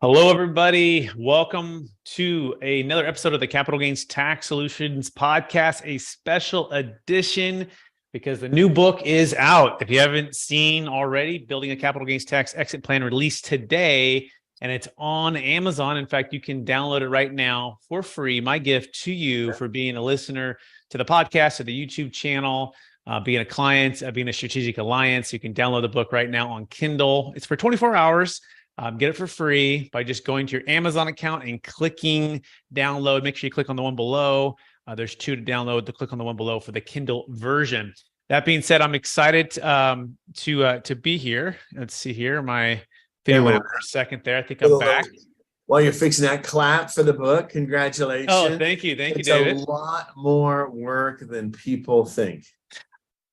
Hello, everybody. Welcome to another episode of the Capital Gains Tax Solutions Podcast, a special edition because the new book is out. If you haven't seen already, Building a Capital Gains Tax Exit Plan released today, and it's on Amazon. In fact, you can download it right now for free. My gift to you for being a listener to the podcast, to the YouTube channel, being a client, being a strategic alliance. You can download the book right now on Kindle. It's for 24 hours. Get it for free by just going to your Amazon account and clicking download. Make sure you click on the one below. There's two to download. Click on the one below for the Kindle version. That being said, I'm excited to be here. Let's see here. My video went out for a second there. I think I'm back. While you're fixing that, clap for the book. Congratulations. Oh, thank you. Thank you, David. It's a lot more work than people think.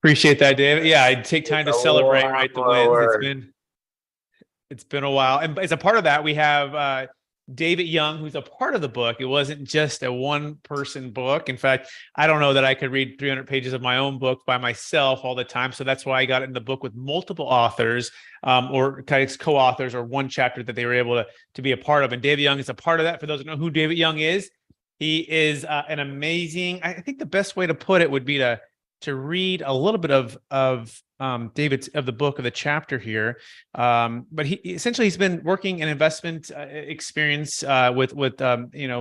Appreciate that, David. Yeah, I take time to celebrate the wins. It's been a while. And as a part of that, we have David Young, who's a part of the book. It wasn't just a one-person book. In fact, I don't know that I could read 300 pages of my own book by myself all the time. So that's why I got in the book with multiple authors or co-authors or one chapter that they were able to be a part of. And David Young is a part of that. For those who know who David Young is, he is an amazing, I think the best way to put it would be to read a little bit of David's of the book of the chapter here, but he's been working in investment experience with a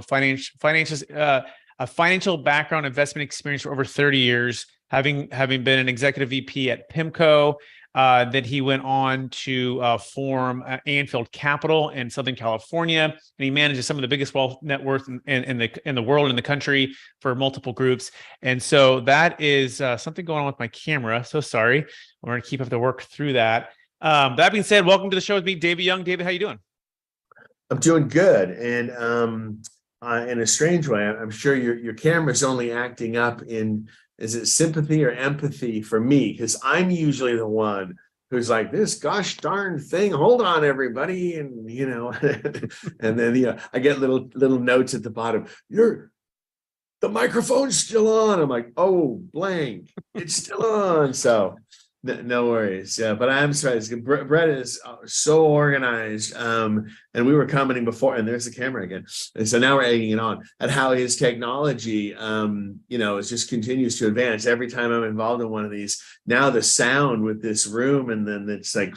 financial background, investment experience for over 30 years, having been an executive VP at PIMCO. Then he went on to form Anfield Capital in Southern California, and he manages some of the biggest wealth net worth in the world, in the country, for multiple groups. And so that is something going on with my camera. So sorry. We're going to keep up the work through that. That being said, welcome to the show with me, David Young. David, how you doing? I'm doing good, and in a strange way, I'm sure your camera's only acting up in. Is it sympathy or empathy for me? Because I'm usually the one who's like, this gosh darn thing, hold on, everybody. And, and then, I get little notes at the bottom. The microphone's still on. I'm like, oh, blank, it's still on. So no worries. Yeah, but I'm sorry. Brett is so organized. And we were commenting before, and there's the camera again. And so now we're egging it on at how his technology, it just continues to advance. Every time I'm involved in one of these, now the sound with this room, and then it's like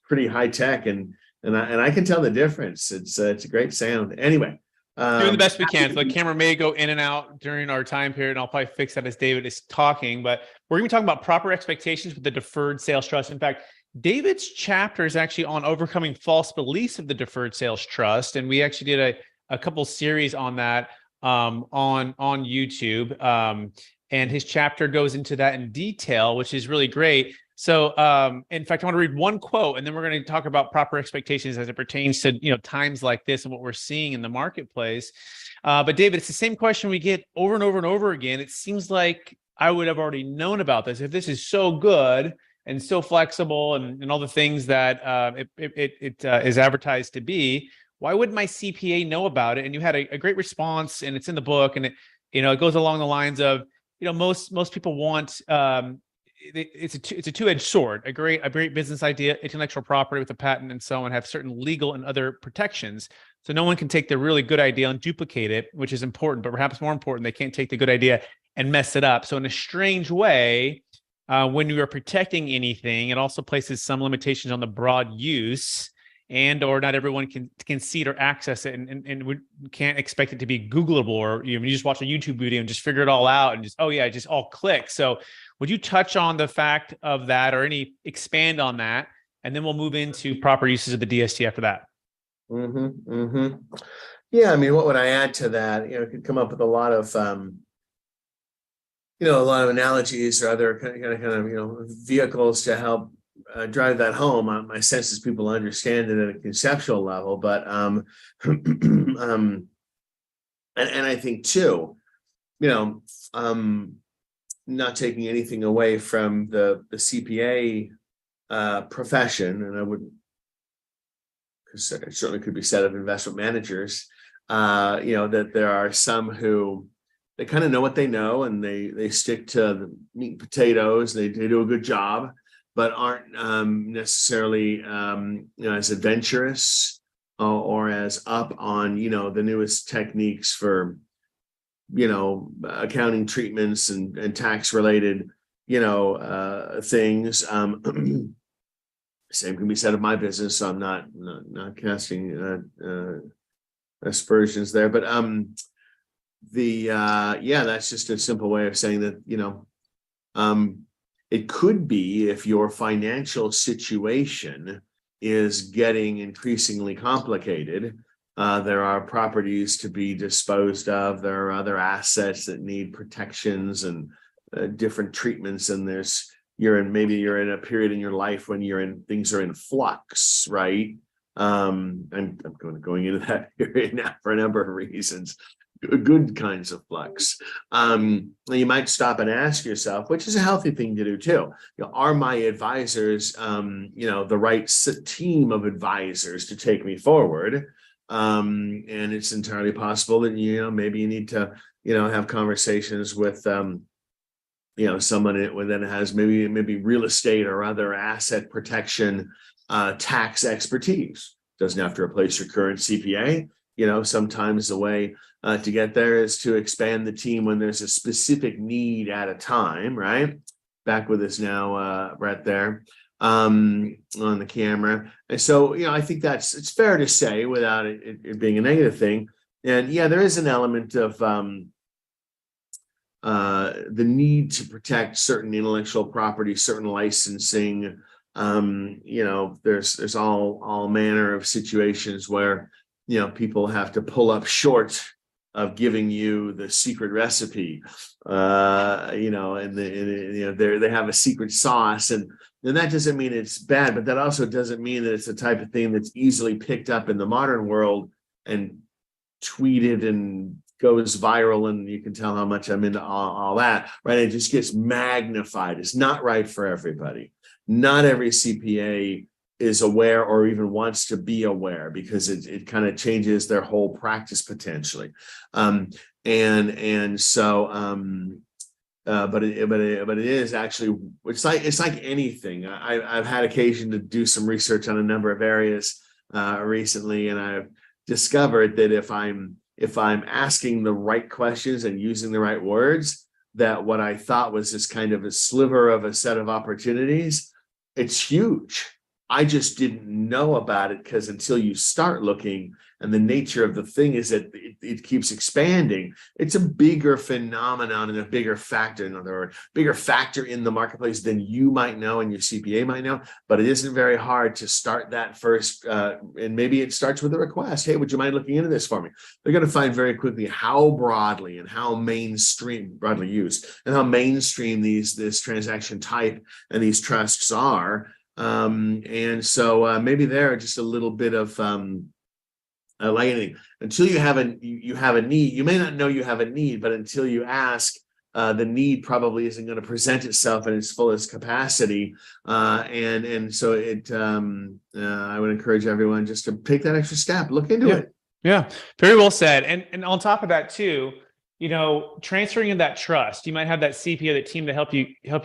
pretty high tech, and I can tell the difference. It's a great sound. Anyway. Doing the best we can. So the camera may go in and out during our time period, and I'll probably fix that as David is talking. But we're going to be talking about proper expectations with the Deferred Sales Trust. In fact, David's chapter is actually on overcoming false beliefs of the Deferred Sales Trust, and we actually did a couple series on that on YouTube. And his chapter goes into that in detail, which is really great. So, in fact, I want to read one quote, and then we're going to talk about proper expectations as it pertains to, times like this and what we're seeing in the marketplace. But David, it's the same question we get over and over and over again. It seems like I would have already known about this. If this is so good and so flexible and all the things that it is advertised to be, why wouldn't my CPA know about it? And you had a great response, and it's in the book, and it goes along the lines of, most people want. It's a two-edged sword. A great business idea, intellectual property with a patent and so on, have certain legal and other protections. So no one can take the really good idea and duplicate it, which is important. But perhaps more important, they can't take the good idea and mess it up. So in a strange way, when you are protecting anything, it also places some limitations on the broad use, and or not everyone can see it or access it, and we can't expect it to be Googleable, or you just watch a YouTube video and just figure it all out and just all click. So would you touch on the fact of that, or expand on that, and then we'll move into proper uses of the DST after that? Yeah, I mean, what would I add to that? It could come up with a lot of analogies or other kind of vehicles to help drive that home. My sense is people understand it at a conceptual level, but and I think too, not taking anything away from the CPA profession, and I would, because it certainly could be said of investment managers, that there are some who they kind of know what they know, and they stick to the meat and potatoes. They do a good job, but aren't necessarily as adventurous or as up on, the newest techniques for, accounting treatments and tax related, things. Same can be said of my business. So I'm not casting aspersions there, but that's just a simple way of saying that, it could be if your financial situation is getting increasingly complicated. There are properties to be disposed of. There are other assets that need protections and different treatments. And you're in a period in your life when things are in flux, right? I'm going into that period now for a number of reasons. Good kinds of flux. You might stop and ask yourself, which is a healthy thing to do too. Are my advisors, the right team of advisors to take me forward? And it's entirely possible that maybe you need to have conversations with someone that has maybe real estate or other asset protection tax expertise. Doesn't have to replace your current CPA. Sometimes the way to get there is to expand the team when there's a specific need at a time, right? Back with us now, Brett, there on the camera. And so, I think it's fair to say without it being a negative thing. And there is an element of the need to protect certain intellectual property, certain licensing. There's all manner of situations where people have to pull up short of giving you the secret recipe, and they have a secret sauce, and that doesn't mean it's bad, but that also doesn't mean that it's the type of thing that's easily picked up in the modern world and tweeted and goes viral, and you can tell how much I'm into all that, right? It just gets magnified. It's not right for everybody. Not every CPA is aware or even wants to be aware, because it kind of changes their whole practice potentially. But it is actually, it's like anything. I've had occasion to do some research on a number of areas recently, and I've discovered that if I'm asking the right questions and using the right words, that what I thought was this kind of a sliver of a set of opportunities, it's huge. I just didn't know about it, because until you start looking, and the nature of the thing is that it keeps expanding. It's a bigger phenomenon and a bigger factor, in other words, bigger factor in the marketplace than you might know and your CPA might know. But it isn't very hard to start that first, and maybe it starts with a request. Hey, would you mind looking into this for me? They're going to find very quickly how broadly and how broadly used, and how mainstream this transaction type and these trusts are. And so maybe there are just a little bit of like anything, until you have a need, you may not know you have a need, but until you ask, the need probably isn't going to present itself in its fullest capacity. And so I would encourage everyone just to take that extra step, look into it. Yeah, very well said. And on top of that too, transferring in that trust, you might have that CPA, that team to help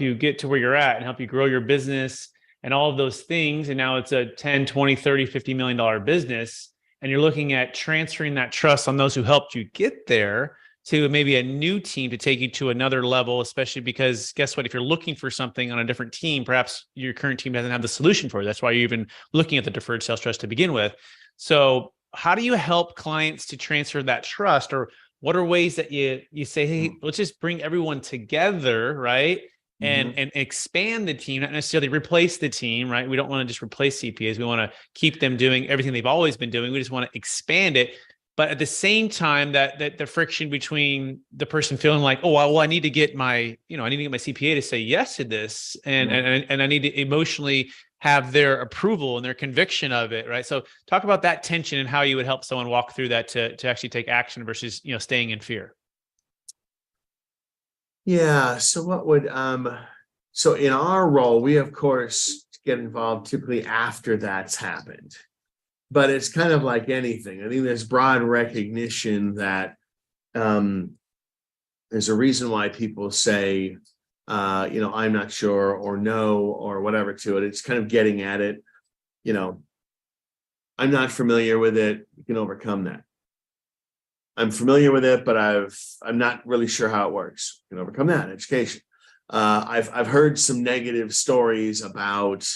you get to where you're at and help you grow your business and all of those things. And now it's a 10, 20, 30, $50 million business. And you're looking at transferring that trust on those who helped you get there to maybe a new team to take you to another level, especially because guess what? If you're looking for something on a different team, perhaps your current team doesn't have the solution for it. That's why you're even looking at the deferred sales trust to begin with. So how do you help clients to transfer that trust? Or what are ways that you say, hey, let's just bring everyone together, right? And expand the team, not necessarily replace the team, right? We don't want to just replace CPAs. We want to keep them doing everything they've always been doing. We just want to expand it. But at the same time, that the friction between the person feeling like, oh, well, I need to get my CPA to say yes to this, and I need to emotionally have their approval and their conviction of it, right? So talk about that tension and how you would help someone walk through that to actually take action versus staying in fear. Yeah. So what would so in our role, we of course get involved typically after that's happened. But it's kind of like anything. I think there's broad recognition that there's a reason why people say I'm not sure, or no, or whatever to it. It's kind of getting at it, I'm not familiar with it. You can overcome that. I'm familiar with it, but I'm not really sure how it works. You can overcome that. Education. I've heard some negative stories about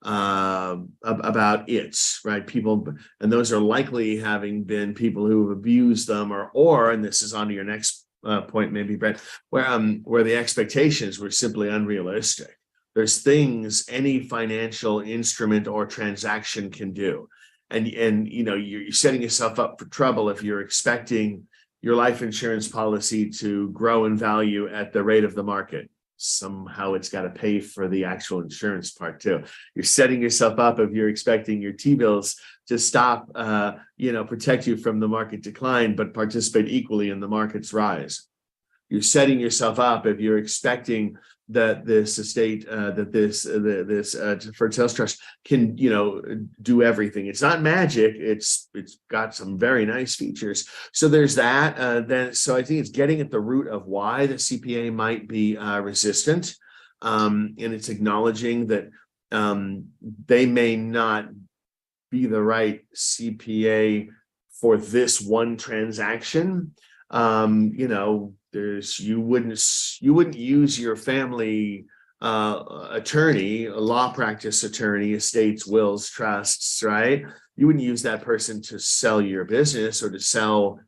it, right? People, and those are likely having been people who have abused them, or and this is on to your next point, maybe, Brett, where the expectations were simply unrealistic. There's things any financial instrument or transaction can do. And you know, you're setting yourself up for trouble if you're expecting your life insurance policy to grow in value at the rate of the market. Somehow it's got to pay for the actual insurance part too. You're setting yourself up if you're expecting your T-bills to stop, protect you from the market decline, but participate equally in the market's rise. You're setting yourself up if you're expecting that this estate, this deferred sales trust can, do everything. It's not magic. It's got some very nice features. So there's that. So I think it's getting at the root of why the CPA might be resistant, and it's acknowledging that they may not be the right CPA for this one transaction. You wouldn't use your family attorney, a law practice attorney, estates, wills, trusts, right? You wouldn't use that person to sell your business or to sell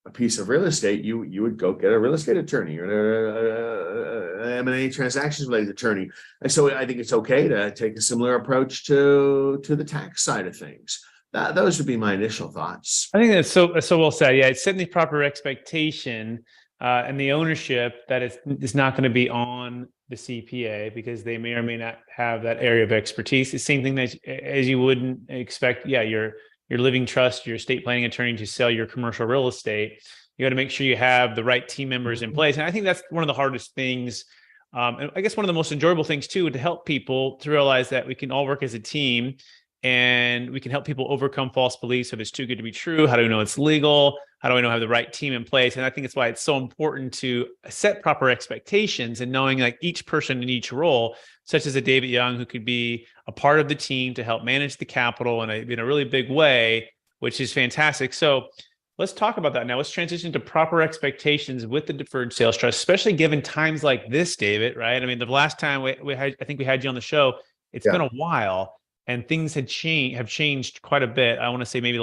a piece of real estate. You would go get a real estate attorney or an M&A transactions related attorney. And so I think it's okay to take a similar approach to the tax side of things. Those would be my initial thoughts. I think that's so well said. Yeah, it's setting the proper expectation and the ownership that it's not going to be on the CPA because they may or may not have that area of expertise. The same thing that as you wouldn't expect, your living trust, your estate planning attorney to sell your commercial real estate. You got to make sure you have the right team members in place. And I think that's one of the hardest things. And I guess one of the most enjoyable things too, to help people to realize that we can all work as a team and we can help people overcome false beliefs if it's too good to be true. How do we know it's legal? How do I know I have the right team in place? And I think it's why it's so important to set proper expectations and knowing like each person in each role, such as a David Young, who could be a part of the team to help manage the capital in a really big way, which is fantastic. So let's talk about that now. Let's transition to proper expectations with the deferred sales trust, especially given times like this, David, right? I mean, the last time I think we had you on the show, it's been a while. And things have changed quite a bit. I want to say maybe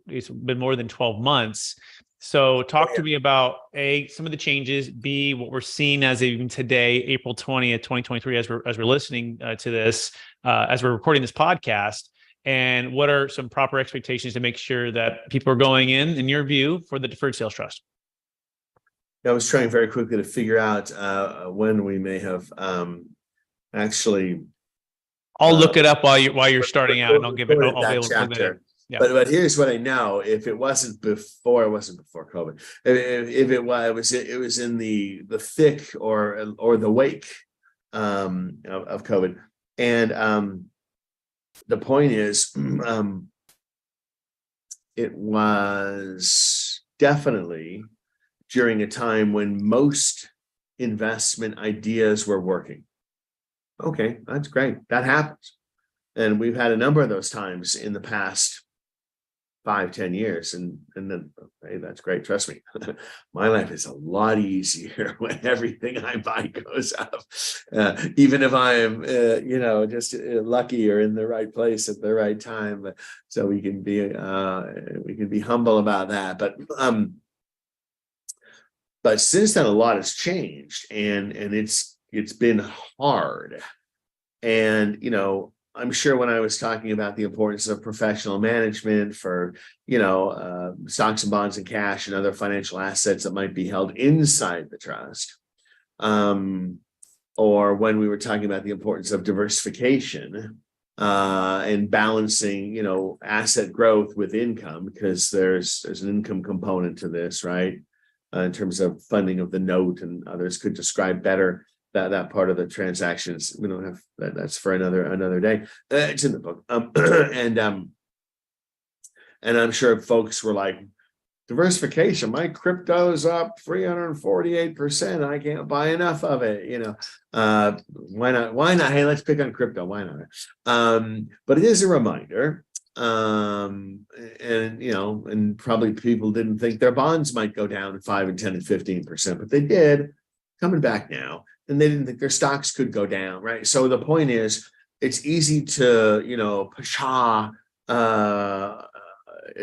it's been more than 12 months. So talk to me about A, some of the changes, B, what we're seeing as even today, April 20th, 2023, as we're listening to this, as we're recording this podcast, and what are some proper expectations to make sure that people are going in your view, for the deferred sales trust? I was trying very quickly to figure out when we may have actually. I'll look it up while you're starting out, and I'll be able to plug that in. Yeah. But here's what I know: if it wasn't before COVID, if it was in the thick or the wake of COVID, and the point is, it was definitely during a time when most investment ideas were working. Okay, that's great. That happens. And we've had a number of those times in the past 5-10 years. And then, hey, that's great. Trust me, my life is a lot easier when everything I buy goes up. Even if I am, just lucky or in the right place at the right time. So we can be humble about that. But since then, a lot has changed, and it's been hard. And, I'm sure when I was talking about the importance of professional management for, stocks and bonds and cash and other financial assets that might be held inside the trust, or when we were talking about the importance of diversification and balancing, asset growth with income, because there's an income component to this, right? In terms of funding of the note, and others could describe better that part of the transactions. We don't have that. That's for another day. It's in the book. And I'm sure folks were like, diversification, my crypto's up 348%. I can't buy enough of it. Why not? Hey, let's pick on crypto. Why not? But it is a reminder And and probably people didn't think their bonds might go down 5 and 10 and 15%, but they did, coming back now, and they didn't think their stocks could go down, right? So the point is, it's easy to pshaw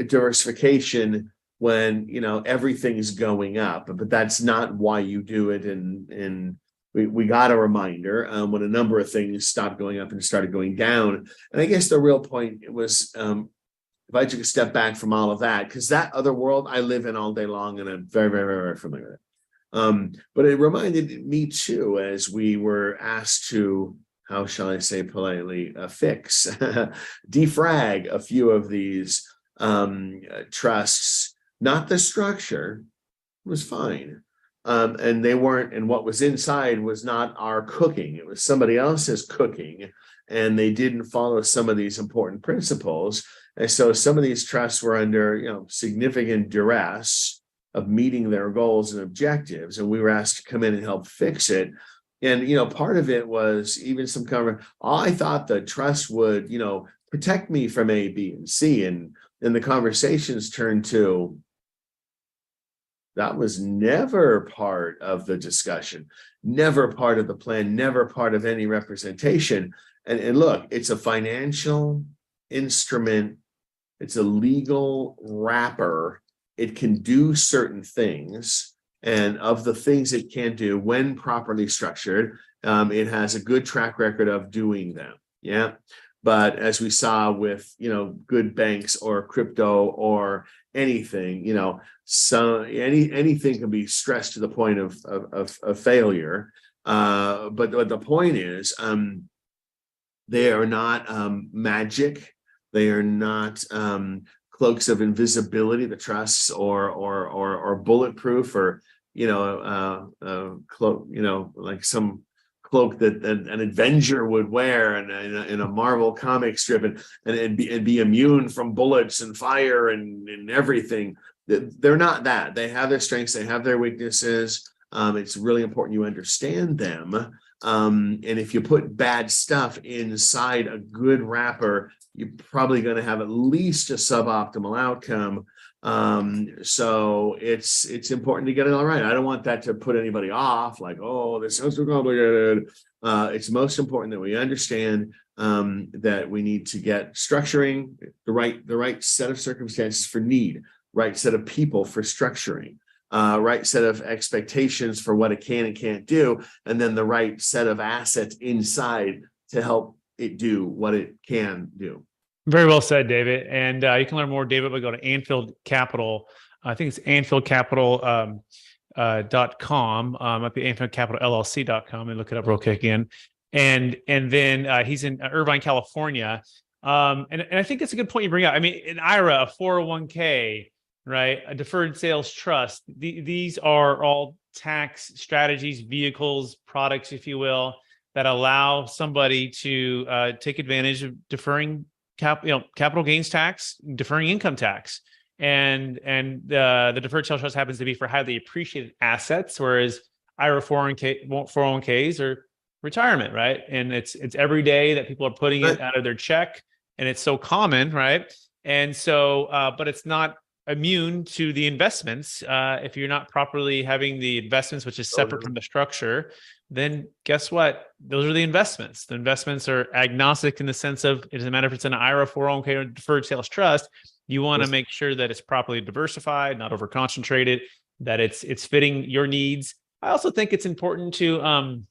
diversification when everything's going up, but that's not why you do it. And we got a reminder when a number of things stopped going up and started going down. And I guess the real point was, if I took a step back from all of that, because that other world I live in all day long, and I'm very, very, very familiar with it. But it reminded me too, as we were asked to, how shall I say politely, fix, defrag a few of these trusts. Not the structure was fine. And they weren't, and what was inside was not our cooking. It was somebody else's cooking, and they didn't follow some of these important principles. And so some of these trusts were under, significant duress of meeting their goals and objectives. And we were asked to come in and help fix it. And, part of it was even some cover. I thought the trust would, protect me from A, B, and C. And the conversations turned to, that was never part of the discussion, never part of the plan, never part of any representation. And look, it's a financial instrument. It's a legal wrapper. It can do certain things. And of the things it can do when properly structured, it has a good track record of doing them. Yeah. But as we saw with, good banks or crypto or anything, anything can be stressed to the point of failure. But the point is, they are not magic. They are not cloaks of invisibility, the trusts, or bulletproof, or cloak, like some cloak that an Avenger would wear in a Marvel comic strip, and be immune from bullets and fire and everything. They're not that. They have their strengths, they have their weaknesses. It's really important you understand them. And if you put bad stuff inside a good wrapper, you're probably going to have at least a suboptimal outcome. So it's important to get it all right. I don't want that to put anybody off, like, oh, this sounds too complicated. It's most important that we understand that we need to get structuring the right set of circumstances for need, right set of people for structuring, right set of expectations for what it can and can't do, and then the right set of assets inside to help it do what it can do. Very well said, David. And you can learn more, David, by go to Anfield Capital. I think it's AnfieldCapital.com. Might be AnfieldCapitalLLC.com, and look it up real quick again. And then he's in Irvine, California. And I think that's a good point you bring up. I mean, an IRA, a 401k, right? A deferred sales trust. These are all tax strategies, vehicles, products, if you that allow somebody to take advantage of deferring capital gains tax, deferring income tax. And the deferred sales trust happens to be for highly appreciated assets, whereas IRA 401ks are retirement, right? And it's every day that people are putting it out of their check, and it's so common, right? And so, but it's not immune to the investments. If you're not properly having the investments, which is separate from the structure, then guess what? Those are the investments. The investments are agnostic in the sense of, it doesn't matter if it's an IRA, 401k, or deferred sales trust. You want to make sure that it's properly diversified, not over concentrated, that it's fitting your needs. I also think it's important to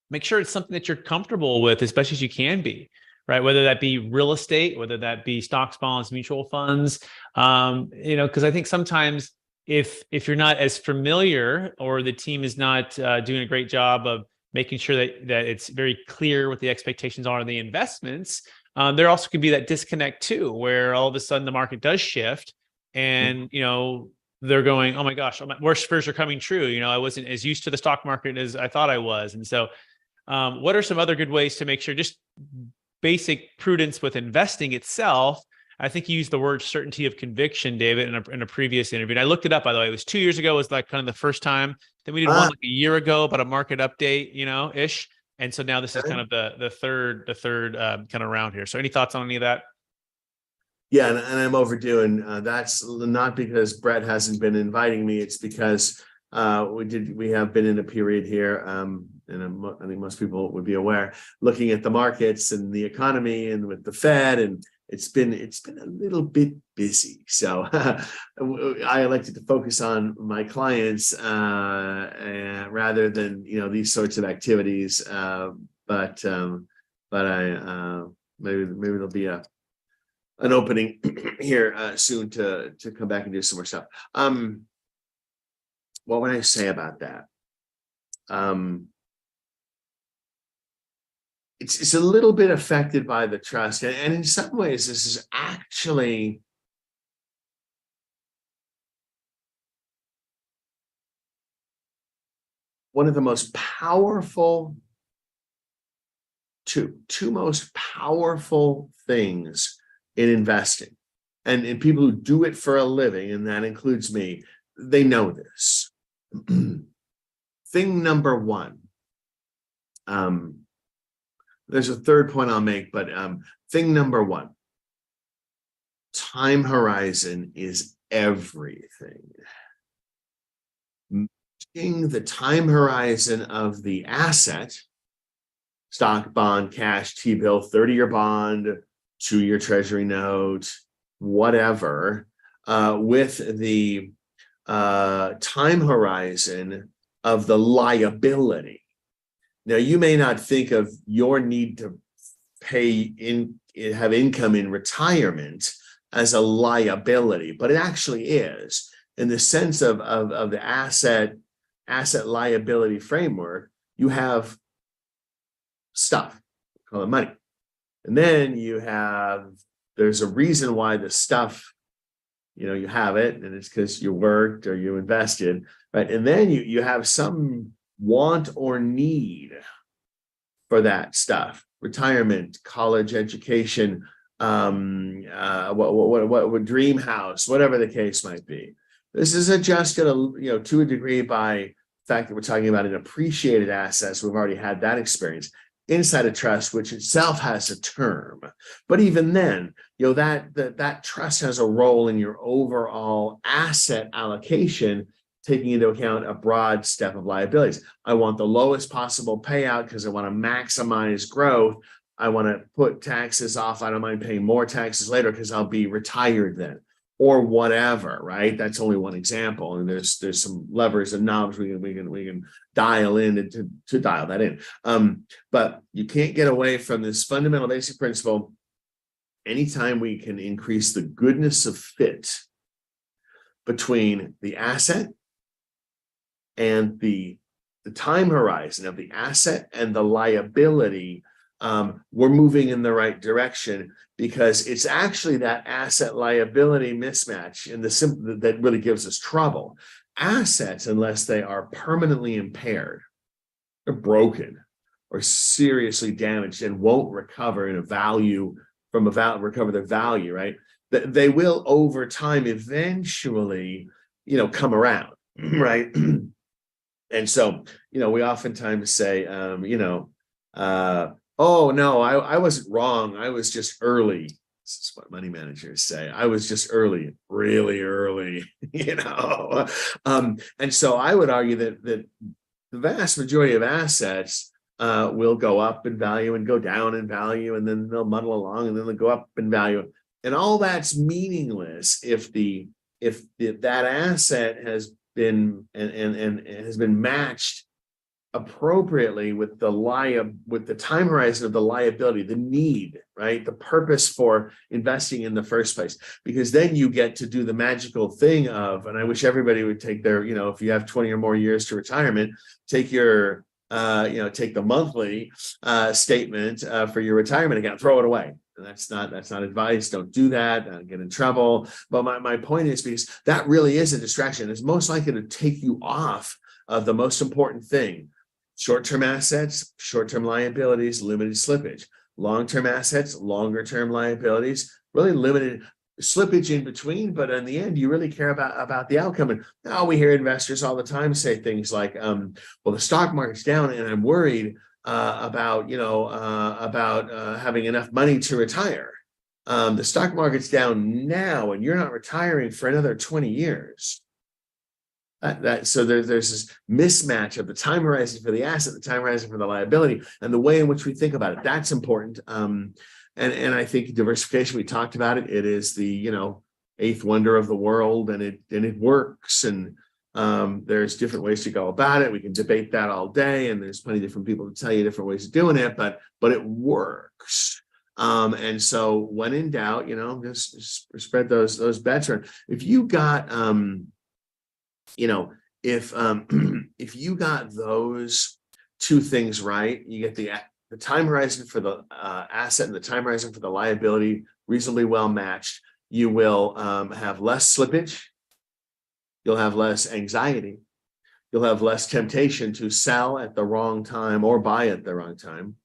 make sure it's something that you're comfortable with as best as you can be, right? Whether that be real estate, whether that be stocks, bonds, mutual funds, because I think sometimes if you're not as familiar, or the team is not doing a great job of making sure that it's very clear what the expectations are on the investments, there also could be that disconnect too, where all of a sudden the market does shift, and they're going, oh my gosh, worst fears are coming true. I wasn't as used to the stock market as I thought I was. And so what are some other good ways to make sure, just basic prudence with investing itself? I think you used the word certainty of conviction, David, in a previous interview. And I looked it up, by the way. It was 2 years ago. It was like kind of the first time. Then we did one like a year ago about a market update, ish. And so now this is kind of the third kind of round here. So any thoughts on any of that? Yeah, and I'm overdue, and that's not because Brett hasn't been inviting me. It's because we have been in a period here, and I think most people would be aware, looking at the markets and the economy and with the Fed, and it's been a little bit busy. So I elected to focus on my clients rather than these sorts of activities. But I maybe there'll be an opening here soon to come back and do some more stuff. What would I say about that? It's a little bit affected by the trust, and in some ways, this is actually one of the most powerful, two most powerful things in investing, and people who do it for a living, and that includes me, they know this. Thing number one, there's a third point I'll make, but thing number one, time horizon is everything. Matching the time horizon of the asset, stock, bond, cash, T-bill, 30-year bond, 2-year treasury note, whatever, with the time horizon of the liability. Now, you may not think of your need to have income in retirement as a liability, but it actually is, in the sense of the asset liability framework. You have stuff, call it money. And then there's a reason why the stuff, you have it, and it's because you worked or you invested, right? And then you have some want or need for that stuff: retirement, college education, what dream house, whatever the case might be. This is adjusted, to a degree by the fact that we're talking about an appreciated assets. We've already had that experience inside a trust, which itself has a term. But even then, that trust has a role in your overall asset allocation, taking into account a broad step of liabilities. I want the lowest possible payout because I want to maximize growth. I want to put taxes off. I don't mind paying more taxes later because I'll be retired then, or whatever, right? That's only one example, and there's some levers and knobs we can dial in to dial that in. But you can't get away from this fundamental basic principle. Anytime we can increase the goodness of fit between the asset and the time horizon of the asset and the liability, we're moving in the right direction, because it's actually that asset liability mismatch that really gives us trouble. Assets, unless they are permanently impaired or broken or seriously damaged and won't recover recover their value, right? They will over time eventually, come around, right? And so, we oftentimes say, oh, no, I wasn't wrong. I was just early. This is what money managers say. I was just early, really early, And so I would argue that the vast majority of assets will go up in value and go down in value, and then they'll muddle along, and then they'll go up in value. And all that's meaningless if that asset has been and has been matched appropriately with the time horizon of the liability, the need, right? The purpose for investing in the first place. Because then you get to do the magical thing of, and I wish everybody would take their, if you have 20 or more years to retirement, take your, take the monthly statement for your retirement account, throw it away. And that's not advice. Don't do that. Don't get in trouble. But my point is, because that really is a distraction. It's most likely to take you off of the most important thing: short-term assets, short-term liabilities, limited slippage; long-term assets, longer-term liabilities, really limited slippage in between. But in the end, you really care about the outcome. And now we hear investors all the time say things like, well, the stock market's down and I'm worried about having enough money to retire. The stock market's down now and you're not retiring for another 20 years. So there's this mismatch of the time horizon for the asset, the time horizon for the liability, and the way in which we think about it. That's important. And I think diversification, we talked about it. It is the eighth wonder of the world, and it works. And there's different ways to go about it. We can debate that all day, and there's plenty of different people to tell you different ways of doing it, but it works. And so when in doubt, just spread those bets around. If you got if you got those two things right, you get the time horizon for the asset and the time horizon for the liability reasonably well matched. You will have less slippage. You'll have less anxiety. You'll have less temptation to sell at the wrong time or buy at the wrong time.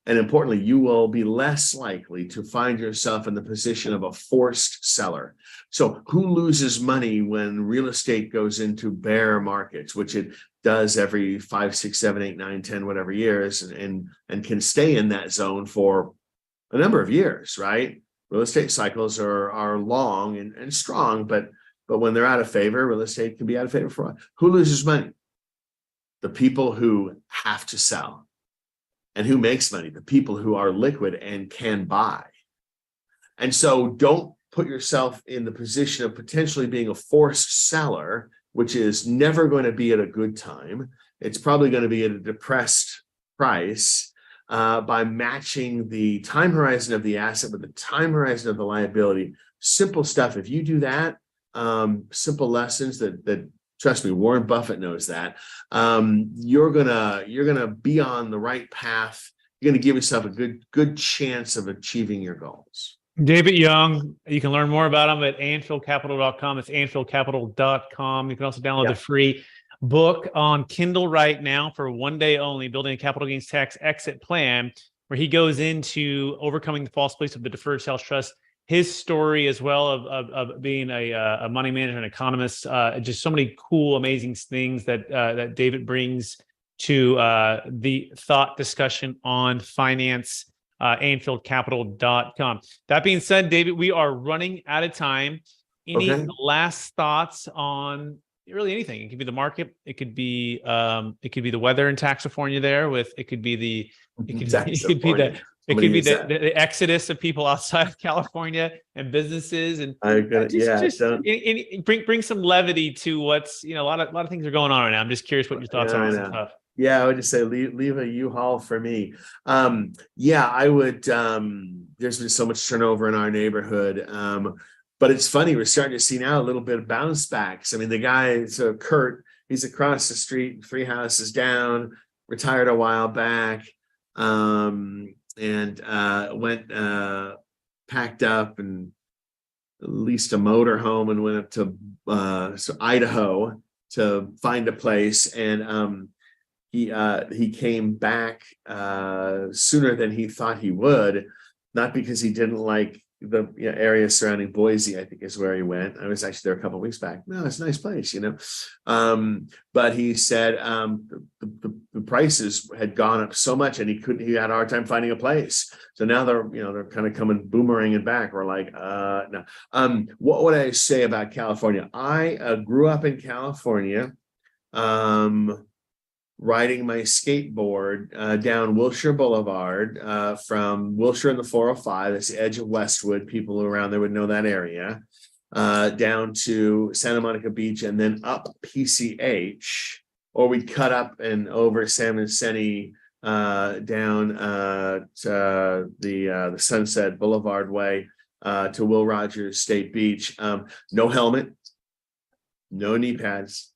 And importantly, you will be less likely to find yourself in the position of a forced seller. So who loses money when real estate goes into bear markets, which it does every 5, 6, 7, 8, 9, 10, whatever years, and can stay in that zone for a number of years, right? Real estate cycles are long and strong, but when they're out of favor, real estate can be out of favor for a while. Who loses money? The people who have to sell. And who makes money? The people who are liquid and can buy. And so don't put yourself in the position of potentially being a forced seller, which is never going to be at a good time. It's probably going to be at a depressed price by matching the time horizon of the asset with the time horizon of the liability. Simple stuff. If you do that, simple lessons that trust me, Warren Buffett knows that. You're gonna be on the right path. You're gonna give yourself a good chance of achieving your goals. David Young, you can learn more about him at AnfieldCapital.com. It's AnfieldCapital.com. You can also download the free book on Kindle right now for one day only, Building a Capital Gains Tax Exit Plan, where he goes into overcoming the false beliefs of the Deferred Sales Trust, his story as well of being a money manager and economist, just so many cool, amazing things that David brings to the thought discussion on finance, AnfieldCapital.com. That being said, David, we are running out of time. Any last thoughts on really anything? It could be the market. It could be the weather in Taxifornia there it could be the exodus of people outside of California and businesses, and bring some levity to what's a lot of things are going on right now. I'm just curious what your thoughts are on some stuff. Yeah, I would just say leave a U-Haul for me. I would. There's been so much turnover in our neighborhood, but it's funny. We're starting to see now a little bit of bounce backs. I mean, the guy, so Kurt, he's across the street, 3 houses down, retired a while back. And went packed up and leased a motor home and went up to Idaho to find a place. And he came back sooner than he thought he would, not because he didn't like the area surrounding Boise, I think is where he went. I was actually there a couple of weeks back. No, it's a nice place, but he said the prices had gone up so much and he had a hard time finding a place. So now they're kind of coming boomeranging back. We're like, no. What would I say about California? I grew up in California, riding my skateboard down Wilshire Boulevard from Wilshire and the 405, that's the edge of Westwood. People around there would know that area, down to Santa Monica Beach and then up PCH, or we'd cut up and over San Vicente down to the Sunset Boulevard way to Will Rogers State Beach. No helmet, no knee pads.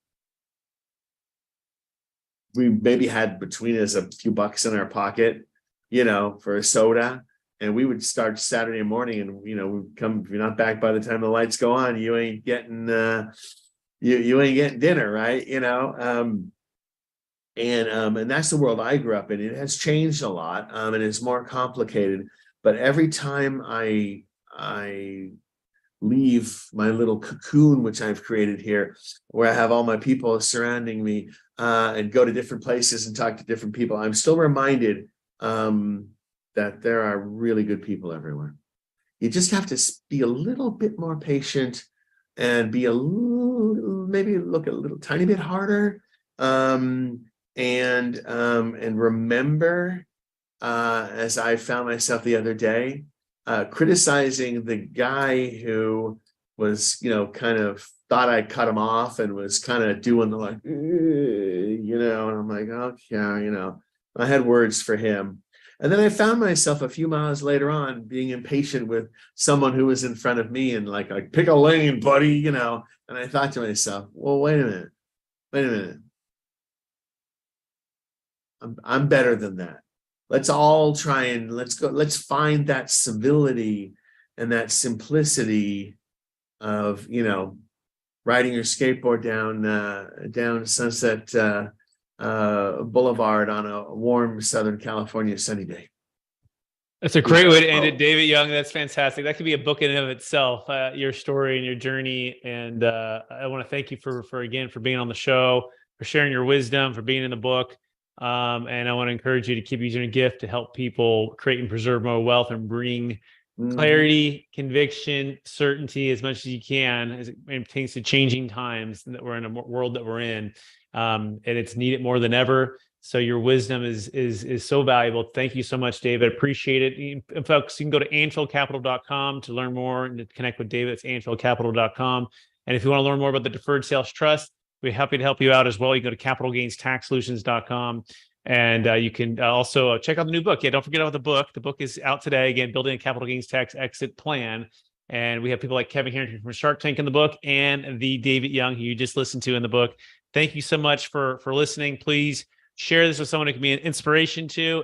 We maybe had between us a few bucks in our pocket, for a soda. And we would start Saturday morning and, we'd come, if you're not back by the time the lights go on, you ain't getting, you ain't getting dinner, right? And that's the world I grew up in. It has changed a lot, and it's more complicated. But every time I leave my little cocoon, which I've created here, where I have all my people surrounding me, and go to different places and talk to different people, I'm still reminded that there are really good people everywhere. You just have to be a little bit more patient and be maybe look a little tiny bit harder. And remember, as I found myself the other day, criticizing the guy who was, kind of thought I cut him off and was kind of doing the like, and I'm like, okay, I had words for him. And then I found myself a few miles later on being impatient with someone who was in front of me and like pick a lane, buddy, and I thought to myself, well, wait a minute. I'm better than that. Let's all try and let's find that civility and that simplicity of, riding your skateboard down Sunset Boulevard on a warm Southern California sunny day. That's a great way to end it, David Young. That's fantastic. That could be a book in and of itself, your story and your journey. And I want to thank you for being on the show, for sharing your wisdom, for being in the book. And I want to encourage you to keep using a gift to help people create and preserve more wealth and bring clarity, conviction, certainty as much as you can as it pertains to changing times that we're in, a world that we're in. And it's needed more than ever. So your wisdom is so valuable. Thank you so much, David. Appreciate it. And folks, you can go to AnfieldCapital.com to learn more and to connect with David. It's AnfieldCapital.com. And if you want to learn more about the Deferred Sales Trust, we're happy to help you out as well. You can go to CapitalGainsTaxSolutions.com. And you can also check out the new book. Yeah, don't forget about the book. The book is out today. Again, Building a Capital Gains Tax Exit Plan. And we have people like Kevin Harrington from Shark Tank in the book and the David Young, who you just listened to in the book. Thank you so much for listening. Please share this with someone who can be an inspiration to.